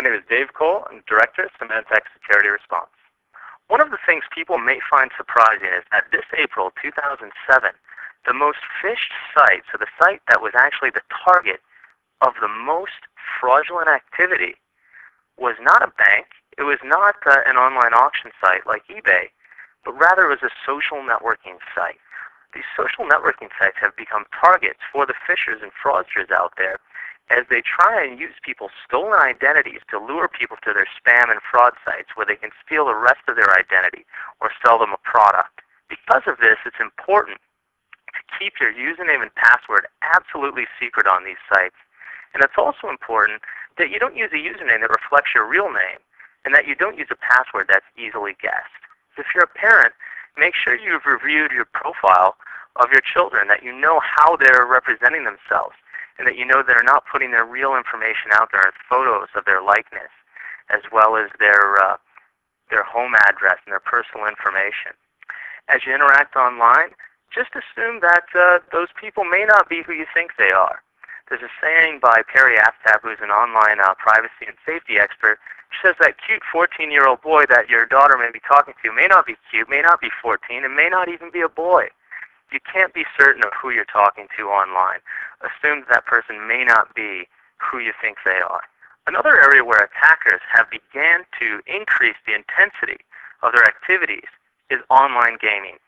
My name is Dave Cole. I'm Director of Symantec Security Response. One of the things people may find surprising is that this April 2007, the most phished site, so the site that was actually the target of the most fraudulent activity, was not a bank, it was not an online auction site like eBay, but rather it was a social networking site. These social networking sites have become targets for the phishers and fraudsters out there as they try and use people's stolen identities to lure people to their spam and fraud sites where they can steal the rest of their identity or sell them a product. Because of this, it's important to keep your username and password absolutely secret on these sites. And it's also important that you don't use a username that reflects your real name and that you don't use a password that's easily guessed. If you're a parent, make sure you've reviewed your profile of your children, that you know how they're representing themselves, and that you know they're not putting their real information out there in photos of their likeness, as well as their home address and their personal information. As you interact online, just assume that those people may not be who you think they are. There's a saying by Perry Aftab, who's an online privacy and safety expert. She says that cute 14-year-old boy that your daughter may be talking to may not be cute, may not be 14, and may not even be a boy. You can't be certain of who you're talking to online. Assume that person may not be who you think they are. Another area where attackers have began to increase the intensity of their activities is online gaming.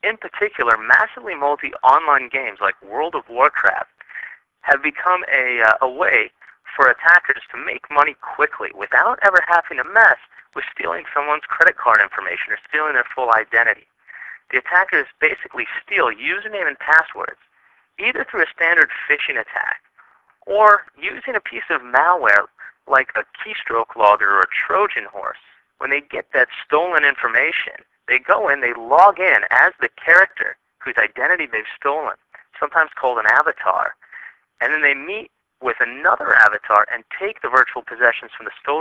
In particular, massively multi-online games like World of Warcraft have become a way for attackers to make money quickly without ever having to mess with stealing someone's credit card information or stealing their full identity. The attackers basically steal username and passwords, either through a standard phishing attack or using a piece of malware like a keystroke logger or a Trojan horse. When they get that stolen information, they go in, they log in as the character whose identity they've stolen, sometimes called an avatar, and then they meet with another avatar and take the virtual possessions from the stolen